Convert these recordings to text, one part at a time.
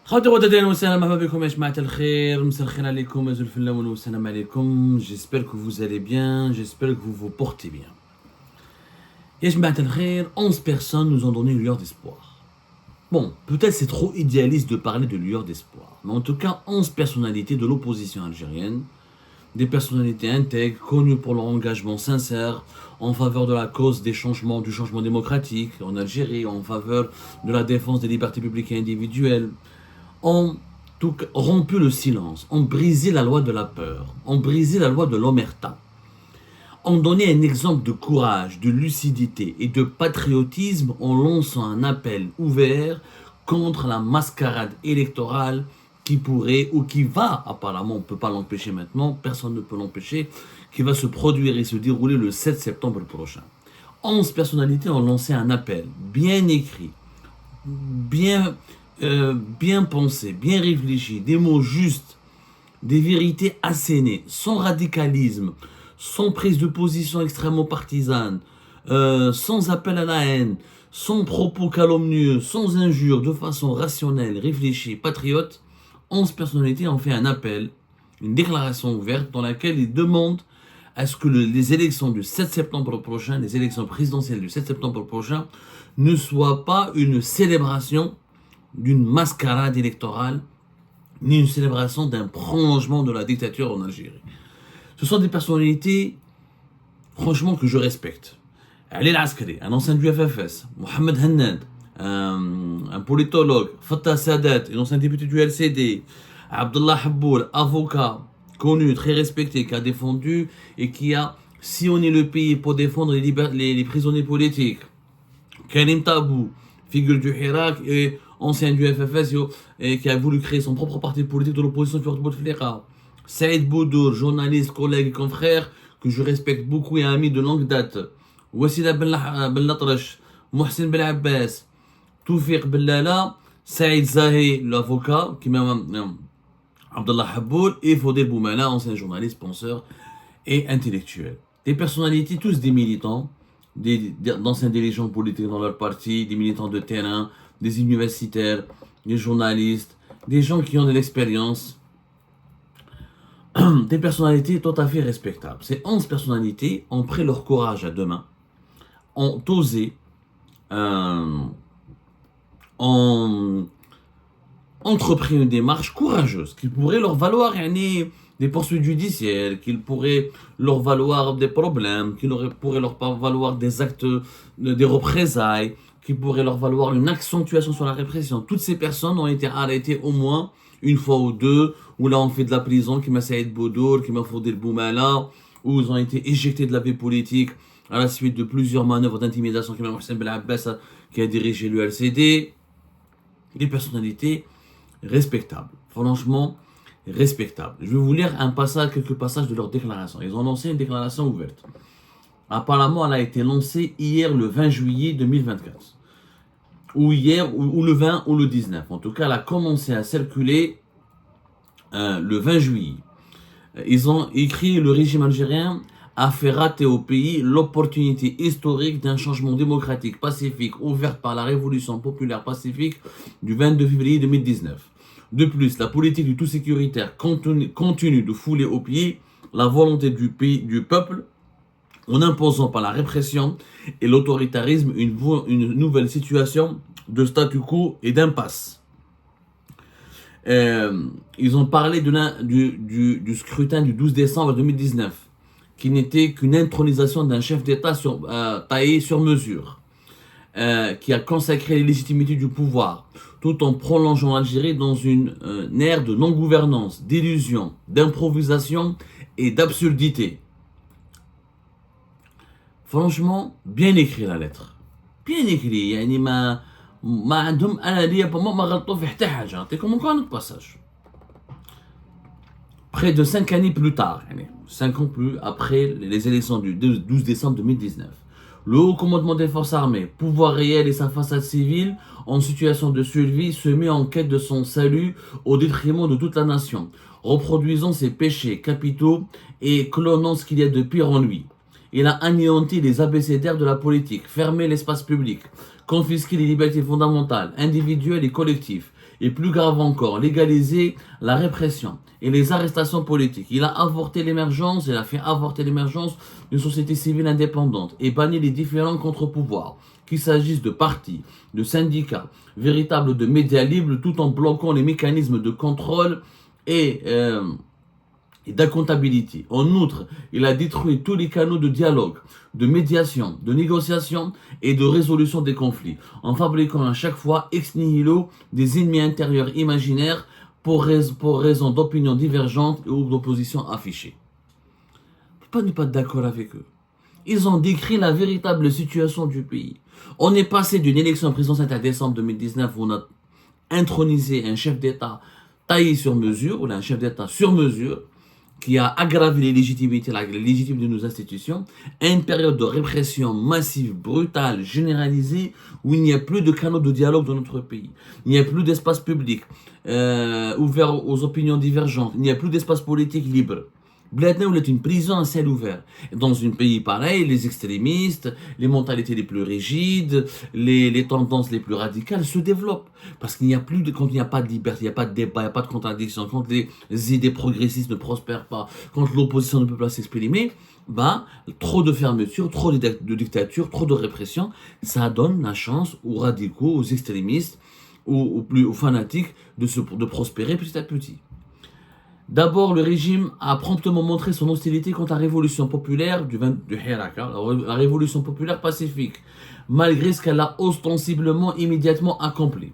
J'espère que vous allez bien, j'espère que vous vous portez bien. 11 personnes nous ont donné une lueur d'espoir. Bon, peut-être c'est trop idéaliste de parler de lueur d'espoir, mais en tout cas 11 personnalités de l'opposition algérienne, des personnalités intègres, connues pour leur engagement sincère en faveur de la cause du changement démocratique en Algérie, en faveur de la défense des libertés publiques et individuelles, ont rompu le silence, ont brisé la loi de la peur, ont brisé la loi de l'omerta, ont donné un exemple de courage, de lucidité et de patriotisme en lançant un appel ouvert contre la mascarade électorale qui pourrait, ou qui va, apparemment on ne peut pas l'empêcher maintenant, personne ne peut l'empêcher, qui va se produire et se dérouler le 7 septembre prochain. 11 personnalités ont lancé un appel bien écrit, bien pensé, bien réfléchi, des mots justes, des vérités assénées, sans radicalisme, sans prise de position extrêmement partisane, sans appel à la haine, sans propos calomnieux, sans injures, de façon rationnelle, réfléchie, patriote. 11 personnalités ont fait un appel, une déclaration ouverte dans laquelle ils demandent à ce que les élections du 7 septembre prochain, les élections présidentielles du 7 septembre prochain, ne soient pas une célébration d'une mascarade électorale, ni une célébration d'un prolongement de la dictature en Algérie. Ce sont des personnalités, franchement, que je respecte. Ali El-Askari, un ancien du FFS, Mohamed Hannad, un politologue, Fattah Sadat, un ancien député du LCD, Abdullah Habboul, avocat, connu, très respecté, qui a défendu et qui a sillonné le pays pour défendre les prisonniers politiques. Karim Tabou, figure du Hirak et ancien du FFS et qui a voulu créer son propre parti politique de l'opposition sur Bouteflika. Saïd Boudour, journaliste, collègue et confrère que je respecte beaucoup et ami de longue date. Wassila Ben Latrache, Mohsen Ben Abbas, Toufiq Bellala, Saïd Zahi, l'avocat, qui m'a Abdallah Habboul et Fodel Boumala, ancien journaliste, penseur et intellectuel. Des personnalités, tous des militants, d'anciens dirigeants politiques dans leur parti, des militants de terrain, des universitaires, des journalistes, des gens qui ont de l'expérience, des personnalités tout à fait respectables. Ces 11 personnalités ont pris leur courage à deux mains, ont osé, ont entrepris une démarche courageuse qui pourrait leur valoir des poursuites judiciaires, qui pourrait leur valoir des problèmes, qui pourrait leur valoir des actes, des représailles, qui pourrait leur valoir une accentuation sur la répression. Toutes ces personnes ont été arrêtées au moins une fois ou deux, où là on fait de la prison, qui m'a Saïd Boudour, qui m'a Fodel Boumala, où ils ont été éjectés de la vie politique à la suite de plusieurs manœuvres d'intimidation, qui m'a Mohsen Ben Abbas, qui a dirigé l'ULCD. Des personnalités respectables, franchement respectables. Je vais vous lire quelques passages de leur déclaration. Ils ont lancé une déclaration ouverte. Apparemment, elle a été lancée hier le 20 juillet 2024. Ou hier, ou le 20 ou le 19. En tout cas, elle a commencé à circuler le 20 juillet. Ils ont écrit: le régime algérien a fait rater au pays l'opportunité historique d'un changement démocratique pacifique ouverte par la révolution populaire pacifique du 22 février 2019. De plus, la politique du tout sécuritaire continue de fouler au pied la volonté du peuple en imposant par la répression et l'autoritarisme une nouvelle situation de statu quo et d'impasse. Ils ont parlé du scrutin du 12 décembre 2019, qui n'était qu'une intronisation d'un chef d'État taillé sur mesure, qui a consacré les légitimités du pouvoir, tout en prolongeant l'Algérie dans une ère de non-gouvernance, d'illusion, d'improvisation et d'absurdité. Franchement, bien écrit la lettre. Bien écrit, يعني ما عندهم انا ليا ما غلطوا في حتى حاجه. نعطيكم encore un autre passage. Près de 5 années plus tard, 5 ans plus après les élections du 12 décembre 2019, le haut commandement des forces armées, pouvoir réel et sa façade civile en situation de survie se met en quête de son salut au détriment de toute la nation, reproduisant ses péchés capitaux et clonant ce qu'il y a de pire en lui. Il a anéanti les abécédaires de la politique, fermé l'espace public, confisquer les libertés fondamentales, individuelles et collectives, et plus grave encore, légaliser la répression et les arrestations politiques. Il a fait avorter l'émergence d'une société civile indépendante et banni les différents contre-pouvoirs, qu'il s'agisse de partis, de syndicats, véritables de médias libres, tout en bloquant les mécanismes de contrôle et d'incomptabilité. En outre, il a détruit tous les canaux de dialogue, de médiation, de négociation et de résolution des conflits, en fabriquant à chaque fois ex nihilo des ennemis intérieurs imaginaires pour raison d'opinions divergentes ou d'oppositions affichées. On ne peut pas ne pas être d'accord avec eux. Ils ont décrit la véritable situation du pays. On est passé d'une élection présidentielle à décembre 2019 où on a intronisé un chef d'État taillé sur mesure, ou un chef d'État sur mesure, qui a aggravé la légitimité de nos institutions, à une période de répression massive, brutale, généralisée, où il n'y a plus de canaux de dialogue dans notre pays. Il n'y a plus d'espace public ouvert aux opinions divergentes. Il n'y a plus d'espace politique libre. Bladna est une prison à ciel ouvert. Dans un pays pareil, les extrémistes, les mentalités les plus rigides, les tendances les plus radicales se développent. Parce qu'il n'y a plus de, quand il n'y a pas de liberté, il n'y a pas de débat, il n'y a pas de contradiction, quand les idées progressistes ne prospèrent pas, quand l'opposition ne peut pas s'exprimer, trop de fermeture, trop de dictature, trop de répression, ça donne la chance aux radicaux, aux extrémistes, aux fanatiques de prospérer petit à petit. D'abord, le régime a promptement montré son hostilité contre la révolution populaire du Hirak, la révolution populaire pacifique, malgré ce qu'elle a ostensiblement immédiatement accompli.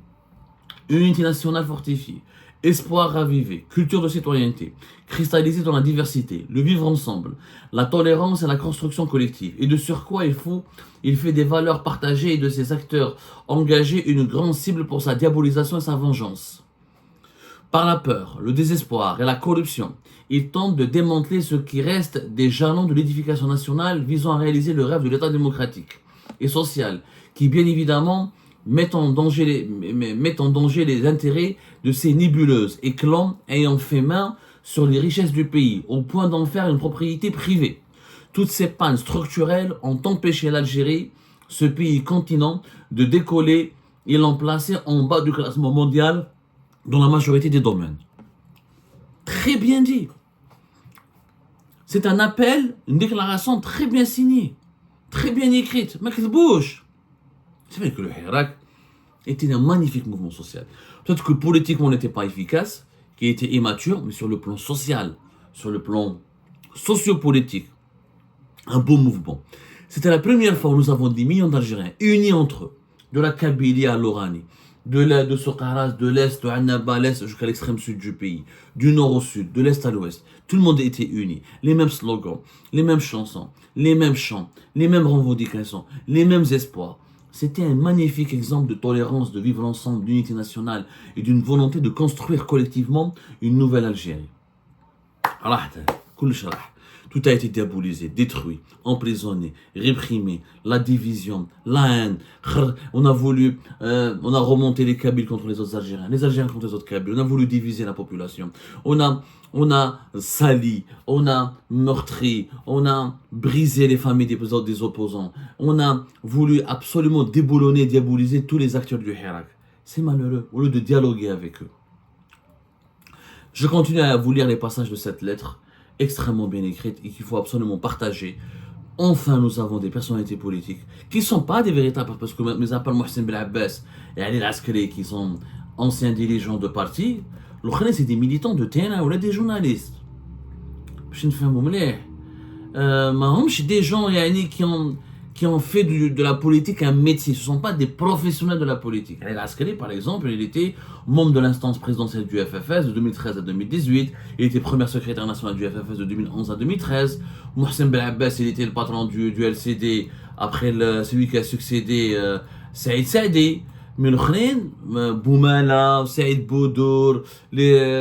Unité nationale fortifiée, espoir ravivé, culture de citoyenneté, cristallisée dans la diversité, le vivre ensemble, la tolérance et la construction collective. Et de surcroît, il fait des valeurs partagées et de ses acteurs engagés une grande cible pour sa diabolisation et sa vengeance. Par la peur, le désespoir et la corruption, il tente de démanteler ce qui reste des jalons de l'édification nationale visant à réaliser le rêve de l'État démocratique et social, qui bien évidemment met en danger les intérêts de ces nébuleuses et clans ayant fait main sur les richesses du pays, au point d'en faire une propriété privée. Toutes ces pannes structurelles ont empêché l'Algérie, ce pays continent, de décoller et l'ont placé en bas du classement mondial dans la majorité des domaines. Très bien dit. C'est un appel, une déclaration très bien signée, très bien écrite. Mais qu'il bouge. C'est vrai que le Hirak était un magnifique mouvement social. Peut-être que politiquement on n'était pas efficace, qu'il était immature, mais sur le plan social, sur le plan sociopolitique, un beau mouvement. C'était la première fois où nous avons des millions d'Algériens unis entre eux, de la Kabylie à l'Oranie, de Soqaras, de l'Est, de Annaba à l'Est jusqu'à l'extrême sud du pays, du nord au sud, de l'Est à l'Ouest. Tout le monde était uni. Les mêmes slogans, les mêmes chansons, les mêmes chants, les mêmes revendications, les mêmes espoirs. C'était un magnifique exemple de tolérance, de vivre ensemble, d'unité nationale et d'une volonté de construire collectivement une nouvelle Algérie. Tout a été diabolisé, détruit, emprisonné, réprimé, la division, la haine. On a remonté les Kabyles contre les autres Algériens, les Algériens contre les autres Kabyles. On a voulu diviser la population. On a sali, on a meurtri, on a brisé les familles des opposants. On a voulu absolument déboulonner, diaboliser tous les acteurs du Hirak. C'est malheureux, au lieu de dialoguer avec eux. Je continue à vous lire les passages de cette lettre extrêmement bien écrite et qu'il faut absolument partager. Enfin, nous avons des personnalités politiques qui ne sont pas des véritables, parce que mes appels Mohsen Ben Abbas et Ali Askari, qui sont anciens dirigeants de partis, l'autre c'est des militants de terrain ou des journalistes. Je ne fais pas des gens qui ont fait de la politique un métier. Ce ne sont pas des professionnels de la politique. Ali Askari, par exemple, il était membre de l'instance présidentielle du FFS de 2013 à 2018. Il était premier secrétaire national du FFS de 2011 à 2013. Mohsen Ben Abbas, il était le patron du LCD après celui qui a succédé Saïd Saadi. Mais le Boumala, Saïd Boudour, les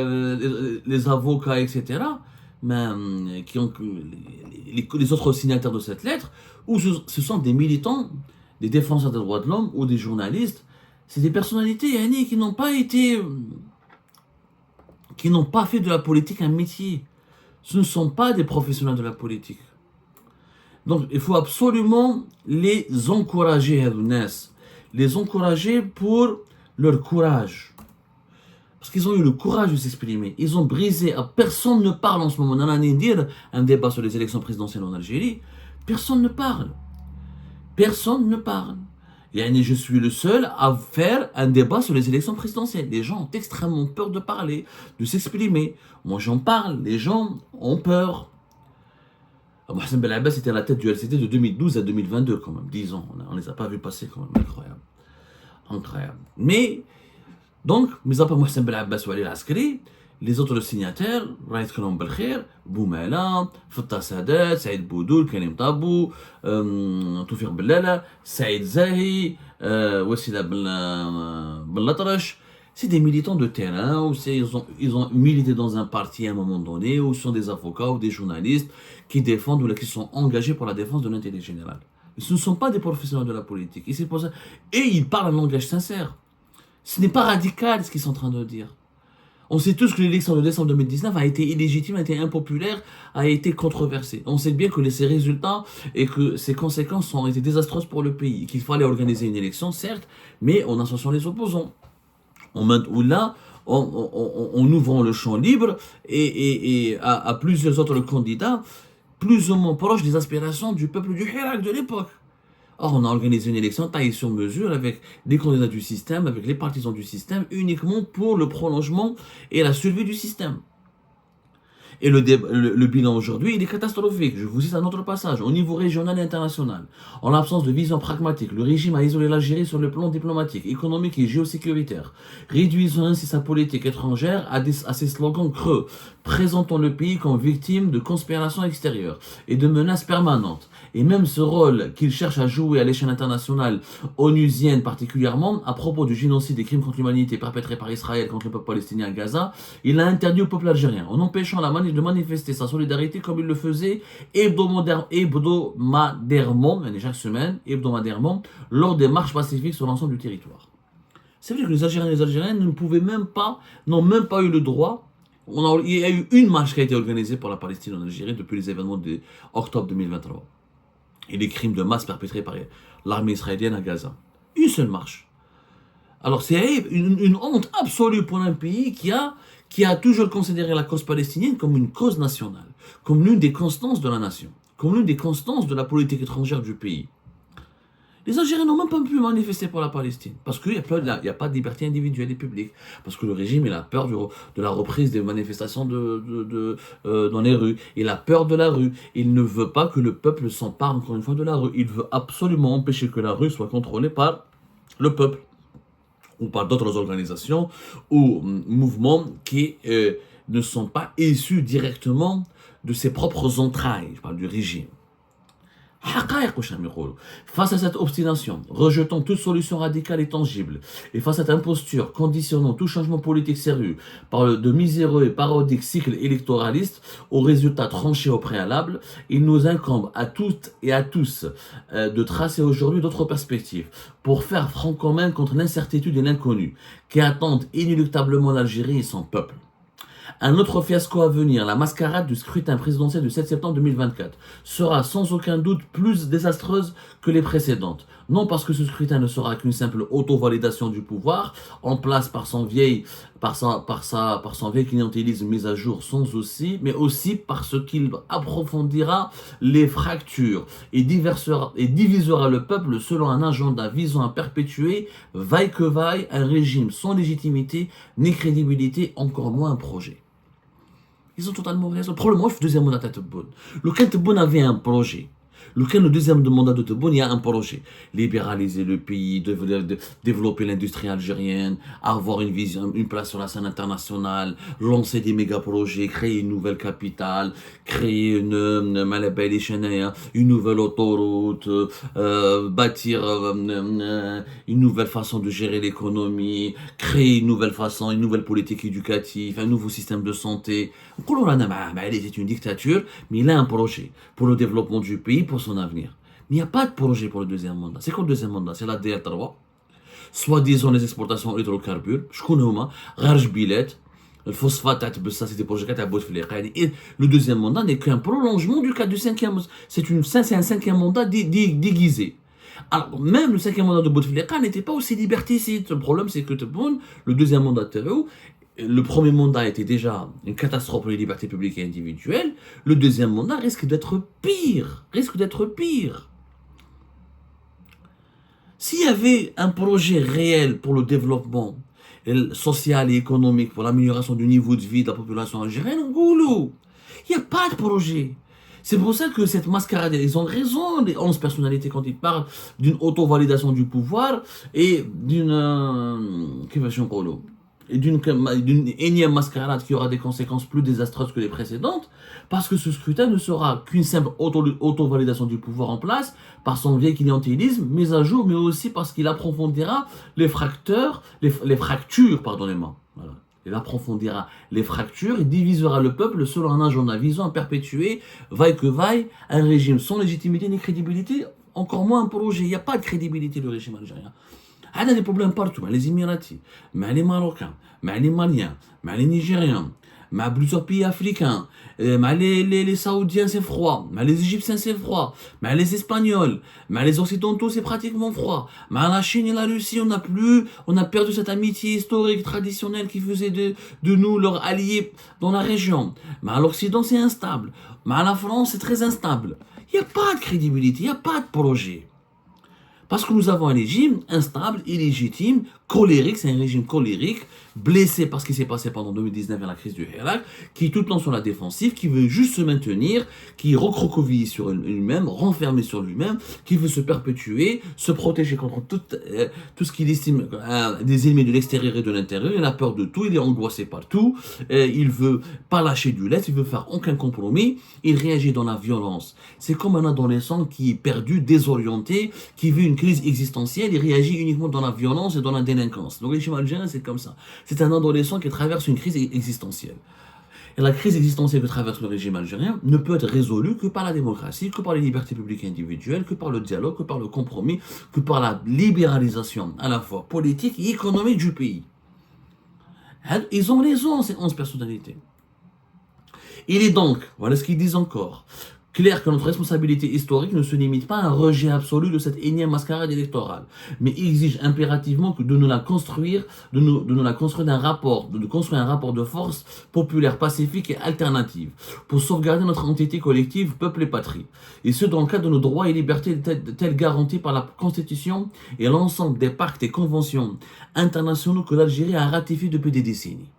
avocats, etc., les autres signataires de cette lettre, où ce sont des militants, des défenseurs des droits de l'homme ou des journalistes. C'est des personnalités qui n'ont pas fait de la politique un métier. Ce ne sont pas des professionnels de la politique. Donc il faut absolument les encourager, les encourager pour leur courage. Parce qu'ils ont eu le courage de s'exprimer. Ils ont brisé. Personne ne parle en ce moment. On a un débat sur les élections présidentielles en Algérie. Personne ne parle. Personne ne parle. Et je suis le seul à faire un débat sur les élections présidentielles. Les gens ont extrêmement peur de parler, de s'exprimer. Moi j'en parle, les gens ont peur. Mohsen Ben Abbas était à la tête du LCD de 2012 à 2022 quand même, 10 ans. On ne les a pas vus passer quand même, incroyable. Incroyable. Mais, donc, mis à part Mohsen Ben Abbas ou Ali Askari, les autres signataires, Raït Khalom Belkhair, Boumela, Fattah Sadat, Saïd Boudoul, Karim Tabou, Toufir Bellala, Saïd Zahi, Wassila Ben Latrache, c'est des militants de terrain, ou ils ont milité dans un parti à un moment donné, ou sont des avocats ou des journalistes qui défendent ou qui sont engagés pour la défense de l'intérêt général. Ce ne sont pas des professionnels de la politique. Et ils parlent un langage sincère. Ce n'est pas radical ce qu'ils sont en train de dire. On sait tous que l'élection de décembre 2019 a été illégitime, a été impopulaire, a été controversée. On sait bien que ces résultats et que ses conséquences ont été désastreuses pour le pays. Qu'il fallait organiser une élection, certes, mais en associant les opposants. Là, en ouvrant le champ libre et à plusieurs autres candidats, plus ou moins proches des aspirations du peuple du Hirak de l'époque. Or, on a organisé une élection taillée sur mesure avec les candidats du système, avec les partisans du système, uniquement pour le prolongement et la survie du système. Et le bilan aujourd'hui, il est catastrophique. Je vous cite un autre passage. Au niveau régional et international, en l'absence de vision pragmatique, le régime a isolé l'Algérie sur le plan diplomatique, économique et géosécuritaire, réduisant ainsi sa politique étrangère à ses slogans creux, présentant le pays comme victime de conspirations extérieures et de menaces permanentes. Et même ce rôle qu'il cherche à jouer à l'échelle internationale, onusienne particulièrement, à propos du génocide et crimes contre l'humanité perpétrés par Israël contre le peuple palestinien à Gaza, il a interdit au peuple algérien, en empêchant de manifester sa solidarité comme il le faisait hebdomadairement, chaque semaine, hebdomadairement, lors des marches pacifiques sur l'ensemble du territoire. C'est vrai que les Algériens et les Algériennes n'ont même pas eu le droit. Il y a eu une marche qui a été organisée pour la Palestine en Algérie depuis les événements d'octobre 2023. Et les crimes de masse perpétrés par l'armée israélienne à Gaza. Une seule marche. Alors c'est une honte absolue pour un pays qui a toujours considéré la cause palestinienne comme une cause nationale, comme l'une des constances de la nation, comme l'une des constances de la politique étrangère du pays. Les Algériens n'ont même pas pu manifester pour la Palestine, parce qu'il n'y a pas de liberté individuelle et publique, parce que le régime il a peur de la reprise des manifestations dans les rues, il a peur de la rue, il ne veut pas que le peuple s'empare encore une fois de la rue, il veut absolument empêcher que la rue soit contrôlée par le peuple, ou par d'autres organisations ou mouvements qui ne sont pas issus directement de ses propres entrailles, je parle du régime. Face à cette obstination, rejetant toute solution radicale et tangible, et face à cette imposture conditionnant tout changement politique sérieux par de miséreux et parodiques cycles électoralistes aux résultats tranchés au préalable, il nous incombe à toutes et à tous de tracer aujourd'hui d'autres perspectives pour faire front commun contre l'incertitude et l'inconnu qui attendent inéluctablement l'Algérie et son peuple. Un autre fiasco à venir, la mascarade du scrutin présidentiel du 7 septembre 2024, sera sans aucun doute plus désastreuse que les précédentes. Non parce que ce scrutin ne sera qu'une simple auto-validation du pouvoir, en place par son vieil clientélisme mis à jour sans souci, mais aussi parce qu'il approfondira les fractures et divisera le peuple selon un agenda visant à perpétuer, vaille que vaille, un régime sans légitimité ni crédibilité, encore moins un projet. Ils ont totalement raison. Probablement, le deuxième mandat de Tebboune. Le Tebboune avait un projet. Le deuxième mandat de Tebboune, il y a un projet. Libéraliser le pays, développer l'industrie algérienne, avoir une vision, une place sur la scène internationale, lancer des méga-projets, créer une nouvelle capitale, créer une nouvelle autoroute, bâtir une nouvelle façon de gérer l'économie, créer une nouvelle politique éducative, un nouveau système de santé. C'est une dictature, mais il a un projet pour le développement du pays, pour son avenir. Mais il n'y a pas de projet pour le deuxième mandat. C'est quoi le deuxième mandat? C'est la DR3, soi-disant les exportations d'hydrocarbures, le phosphate, ça c'est des projets qui et le deuxième mandat n'est qu'un prolongement du cadre du cinquième. C'est un cinquième mandat déguisé. Alors, même le cinquième mandat de Bouteflika n'était pas aussi liberticide. Le problème, c'est que Tebboune, le deuxième mandat de Tebboune, le premier mandat était déjà une catastrophe pour les libertés publiques et individuelles. Le deuxième mandat risque d'être pire. Risque d'être pire. S'il y avait un projet réel pour le développement social et économique, pour l'amélioration du niveau de vie de la population algérienne, goulou, il n'y a pas de projet. C'est pour ça que cette mascarade, ils ont raison, les 11 personnalités, quand ils parlent d'une auto-validation du pouvoir et d'une énième mascarade qui aura des conséquences plus désastreuses que les précédentes, parce que ce scrutin ne sera qu'une simple auto-validation du pouvoir en place par son vieil clientélisme mis à jour, mais aussi parce qu'il approfondira les fractures, pardonnez-moi. Voilà. Il approfondira les fractures et divisera le peuple selon un agenda visant à perpétuer, vaille que vaille, un régime sans légitimité ni crédibilité, encore moins un projet. Il n'y a pas de crédibilité du régime algérien. Il y a des problèmes partout, les Émiratis, les Marocains, les Maliens, les Nigériens, plusieurs pays africains, les Saoudiens c'est froid, les Égyptiens c'est froid, les Espagnols, les Occidentaux c'est pratiquement froid, la Chine et la Russie on a perdu cette amitié historique, traditionnelle qui faisait de nous leurs alliés dans la région. L'Occident c'est instable, la France c'est très instable. Il n'y a pas de crédibilité, il n'y a pas de projet. Parce que nous avons un régime instable, illégitime, colérique, c'est un régime colérique, blessé par ce qui s'est passé pendant 2019 et la crise du Hirak, qui est tout le temps sur la défensive, qui veut juste se maintenir, qui est recroquevillé sur lui-même, renfermé sur lui-même, qui veut se perpétuer, se protéger contre tout ce qu'il estime des ennemis de l'extérieur et de l'intérieur. Il a peur de tout, il est angoissé par tout, il veut pas lâcher du lest, il veut faire aucun compromis, il réagit dans la violence. C'est comme un adolescent qui est perdu, désorienté, qui vit une crise existentielle, il réagit uniquement dans la violence et dans la délinquance. Donc les régime algérien, c'est comme ça. C'est un adolescent qui traverse une crise existentielle. Et la crise existentielle que traverse le régime algérien ne peut être résolue que par la démocratie, que par les libertés publiques individuelles, que par le dialogue, que par le compromis, que par la libéralisation à la fois politique et économique du pays. Ils ont raison, ces 11 personnalités. Il est donc, voilà ce qu'ils disent encore, clair que notre responsabilité historique ne se limite pas à un rejet absolu de cette énième mascarade électorale, mais exige impérativement de nous la construire, de nous construire un rapport de force populaire, pacifique et alternative, pour sauvegarder notre entité collective, peuple et patrie. Et ce, dans le cadre de nos droits et libertés tels garantis par la Constitution et l'ensemble des pactes et conventions internationaux que l'Algérie a ratifiés depuis des décennies.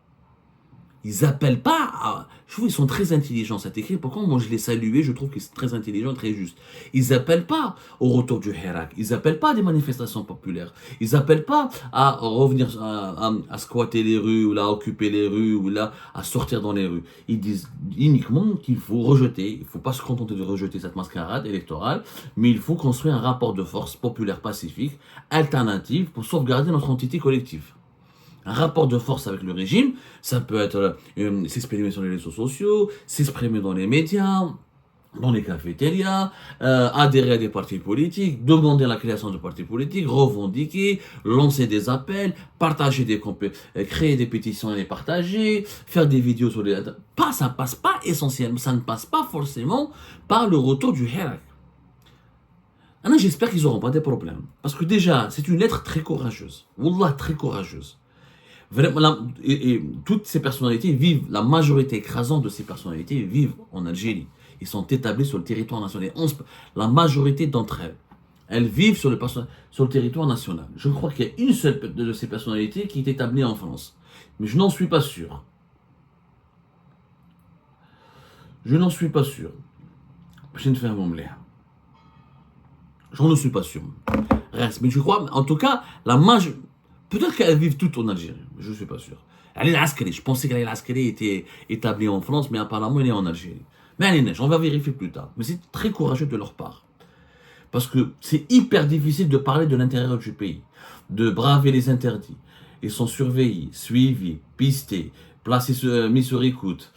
Ils appellent pas à... Je trouve qu'ils sont très intelligents, cet écrit. Pourquoi moi je les salue, je trouve qu'ils sont très intelligents, très justes. Ils appellent pas au retour du Hirak. Ils appellent pas à des manifestations populaires. Ils appellent pas à revenir, à squatter les rues, ou là, à occuper les rues, ou là, à sortir dans les rues. Ils disent uniquement qu'il faut rejeter, il faut pas se contenter de rejeter cette mascarade électorale, mais il faut construire un rapport de force populaire pacifique, alternative, pour sauvegarder notre entité collective. Un rapport de force avec le régime, ça peut être s'exprimer sur les réseaux sociaux, s'exprimer dans les médias, dans les cafétérias, adhérer à des partis politiques, demander la création de partis politiques, revendiquer, lancer des appels, partager créer des pétitions et les partager, faire des vidéos sur les... Ça passe pas essentiellement, ça ne passe pas forcément par le retour du Hirak. Alors j'espère qu'ils n'auront pas des problèmes. Parce que déjà, c'est une lettre très courageuse. Wallah, très courageuse. Vraiment, et toutes ces personnalités vivent, la majorité écrasante de ces personnalités vivent en Algérie. Ils sont établis sur le territoire national. La majorité d'entre elles vivent sur le territoire national. Je crois qu'il y a une seule de ces personnalités qui est établie en France. Mais je n'en suis pas sûr. Je n'en suis pas sûr. Je ne fais un moment. J'en suis pas sûr. Reste. Mais je crois, en tout cas, la majorité... Peut-être qu'elles vivent toutes en Algérie, je ne suis pas sûr. Ali Askari, je pensais qu'Ali Askari était établi en France, mais apparemment il est en Algérie. Mais allez, on va vérifier plus tard. Mais c'est très courageux de leur part. Parce que c'est hyper difficile de parler de l'intérieur du pays, de braver les interdits. Ils sont surveillés, suivis, pistés, mis sur écoute,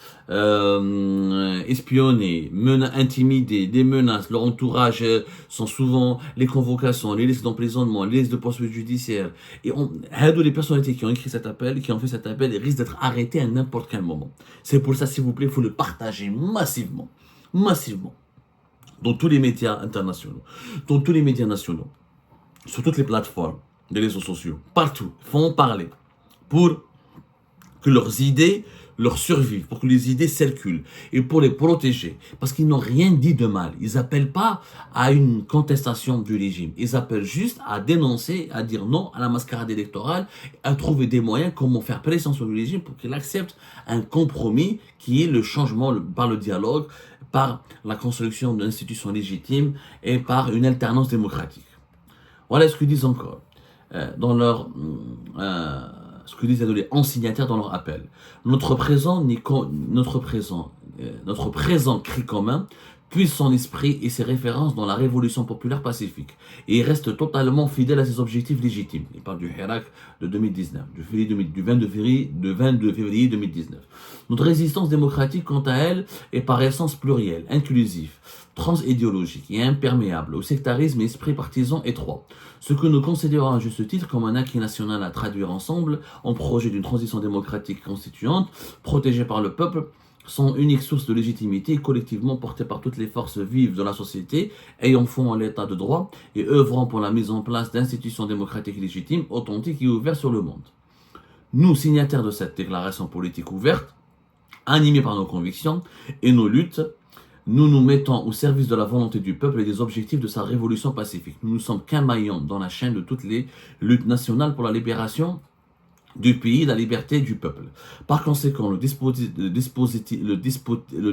espionnés, intimidés, des menaces. Leur entourage sont souvent les convocations, les listes d'emprisonnement, les listes de poursuites judiciaires. Et les personnalités qui ont écrit cet appel, qui ont fait cet appel, risquent d'être arrêtées à n'importe quel moment. C'est pour ça, s'il vous plaît, il faut le partager massivement, dans tous les médias internationaux, dans tous les médias nationaux. sur toutes les plateformes des réseaux sociaux, partout, font en parler pour que leurs idées leur survivent, pour que les idées circulent et pour les protéger. Parce qu'ils n'ont rien dit de mal. Ils n'appellent pas à une contestation du régime. Ils appellent juste à dénoncer, à dire non à la mascarade électorale, à trouver des moyens comment faire pression sur le régime pour qu'il accepte un compromis qui est le changement par le dialogue, par la construction d'institutions légitimes et par une alternance démocratique. Voilà ce qu'ils disent encore dans leur ce que disent les signataires dans leur appel. Notre présent cri commun puise son esprit et ses références dans la révolution populaire pacifique. Et il reste totalement fidèle à ses objectifs légitimes. Il parle du Hirak de 2019, du 22 février 2019. Notre résistance démocratique, quant à elle, est par essence plurielle, inclusive, transidéologique et imperméable au sectarisme et esprit partisan étroit. Ce que nous considérons à juste titre comme un acquis national à traduire ensemble en projet d'une transition démocratique constituante, protégée par le peuple, sont unique source de légitimité collectivement portée par toutes les forces vives de la société, ayant fond en l'état de droit et œuvrant pour la mise en place d'institutions démocratiques légitimes, authentiques et ouvertes sur le monde. Nous, signataires de cette déclaration politique ouverte, animés par nos convictions et nos luttes, nous nous mettons au service de la volonté du peuple et des objectifs de sa révolution pacifique. Nous ne sommes qu'un maillon dans la chaîne de toutes les luttes nationales pour la libération du pays, la liberté du peuple. Par conséquent, le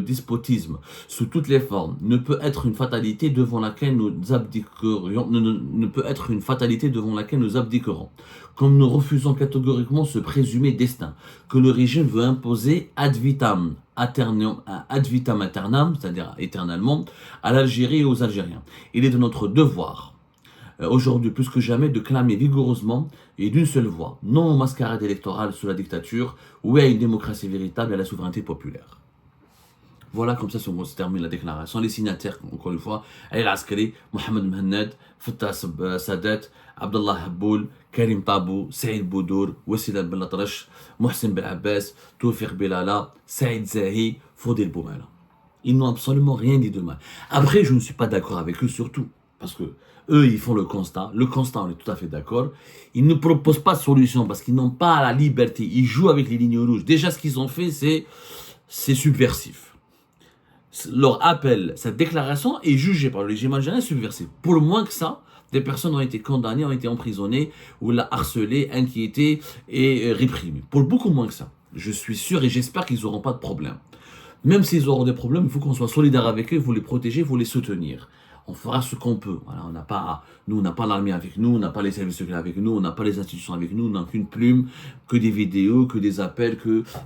despotisme sous toutes les formes ne peut être une fatalité devant laquelle nous abdiquerions, ne peut être une fatalité devant laquelle nous abdiquerons. Comme nous refusons catégoriquement ce présumé destin que le régime veut imposer ad vitam aeternam, c'est-à-dire éternellement, à l'Algérie et aux Algériens. Il est de notre devoir aujourd'hui plus que jamais de clamer vigoureusement et d'une seule voix, non aux mascarades électorales sous la dictature, oui à une démocratie véritable et à la souveraineté populaire. Voilà, comme ça se termine la déclaration. Les signataires, encore une fois, Ali Askari, Mohamed Mohamed, Fattah Sadat, Abdallah Habboul, Karim Tabou, Saïd Boudour, Wassil Al-Belatrash, Mohsen Belabbas, Toufiq Belala, Saïd Zahi, Fodil Boumela. Ils n'ont absolument rien dit de mal. Après, je ne suis pas d'accord avec eux surtout, parce que eux, ils font le constat. Le constat, on est tout à fait d'accord. Ils ne proposent pas de solution parce qu'ils n'ont pas la liberté. Ils jouent avec les lignes rouges. Déjà, ce qu'ils ont fait, c'est subversif. Leur appel, cette déclaration est jugée par le régime algérien subversif. Pour le moins que ça, des personnes ont été condamnées, ont été emprisonnées, ou harcelées, inquiétées et réprimées. Pour beaucoup moins que ça. Je suis sûr et j'espère qu'ils n'auront pas de problème. Même s'ils auront des problèmes, il faut qu'on soit solidaire avec eux, il faut les protéger, il faut les soutenir. On fera ce qu'on peut. Voilà, on n'a pas l'armée avec nous, on n'a pas les services secrets avec nous, on n'a pas les institutions avec nous, on n'a qu'une plume, que des vidéos, que des appels,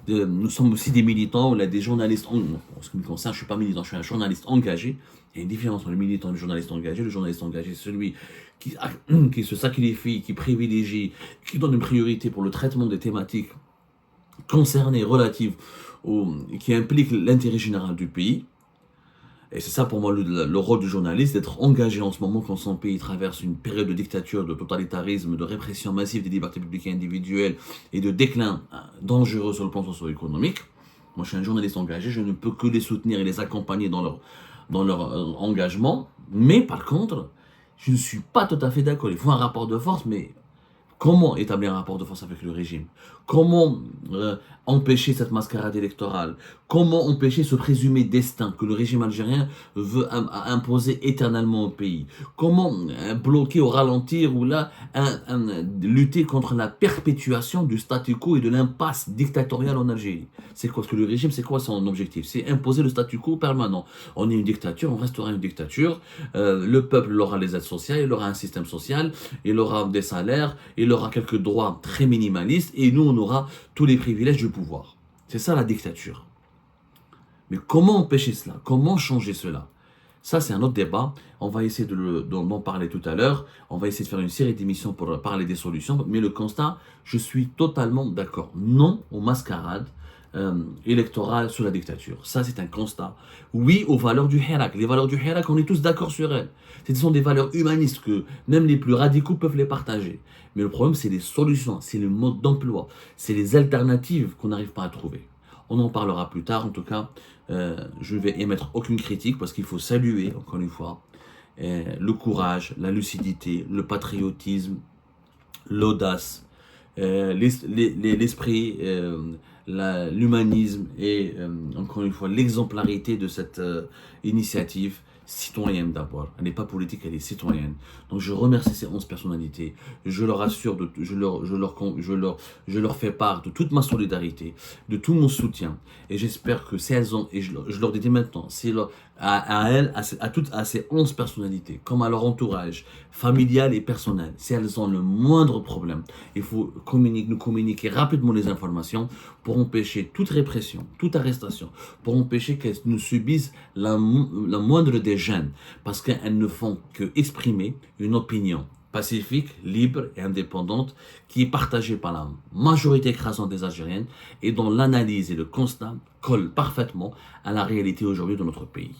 nous sommes aussi des militants, on a des journalistes. En ce qui me concerne, je ne suis pas militant, je suis un journaliste engagé. Il y a une différence entre le militant et le journaliste engagé. Le journaliste engagé, c'est celui qui se sacrifie, qui privilégie, qui donne une priorité pour le traitement des thématiques concernées, relatives, qui impliquent l'intérêt général du pays. Et c'est ça pour moi le rôle du journaliste, d'être engagé en ce moment quand son pays traverse une période de dictature, de totalitarisme, de répression massive des libertés publiques et individuelles et de déclin dangereux sur le plan socio-économique. Moi je suis un journaliste engagé, je ne peux que les soutenir et les accompagner dans leur engagement. Mais par contre, je ne suis pas tout à fait d'accord. Il faut un rapport de force, mais comment établir un rapport de force avec le régime? Comment empêcher cette mascarade électorale? Comment empêcher ce présumé destin que le régime algérien veut imposer éternellement au pays? Comment bloquer ou ralentir ou là lutter contre la perpétuation du statu quo et de l'impasse dictatoriale en Algérie? C'est quoi? Parce que le régime, c'est quoi son objectif? C'est imposer le statu quo permanent. On est une dictature, on restera une dictature. Le peuple aura les aides sociales, il aura un système social, il aura des salaires, il aura quelques droits très minimalistes et nous on aura tous les privilèges du pouvoir. C'est ça la dictature. Mais comment empêcher cela? Comment changer cela? Ça c'est un autre débat, on va essayer d'en parler tout à l'heure, on va essayer de faire une série d'émissions pour parler des solutions, mais le constat, je suis totalement d'accord. Non aux mascarades électorales sous la dictature. Ça c'est un constat. Oui aux valeurs du Hirak. Les valeurs du Hirak, on est tous d'accord sur elles. Ce sont des valeurs humanistes que même les plus radicaux peuvent les partager. Mais le problème c'est les solutions, c'est le mode d'emploi, c'est les alternatives qu'on n'arrive pas à trouver. On en parlera plus tard. En tout cas, je ne vais émettre aucune critique parce qu'il faut saluer, encore une fois, le courage, la lucidité, le patriotisme, l'audace, l'esprit, l'humanisme et encore une fois l'exemplarité de cette initiative citoyenne d'abord. Elle n'est pas politique, elle est citoyenne. Donc je remercie ces 11 personnalités. Je leur assure, je leur fais part de toute ma solidarité, de tout mon soutien. Et j'espère que si elles ont, et je leur dis dès maintenant, à elles, à ces 11 personnalités, comme à leur entourage familial et personnel, si elles ont le moindre problème, il faut nous communiquer rapidement les informations pour empêcher toute répression, toute arrestation, pour empêcher qu'elles nous subissent la moindre des gênes, parce qu'elles ne font que exprimer une opinion pacifique, libre et indépendante qui est partagée par la majorité écrasante des Algériennes et dont l'analyse et le constat collent parfaitement à la réalité aujourd'hui de notre pays.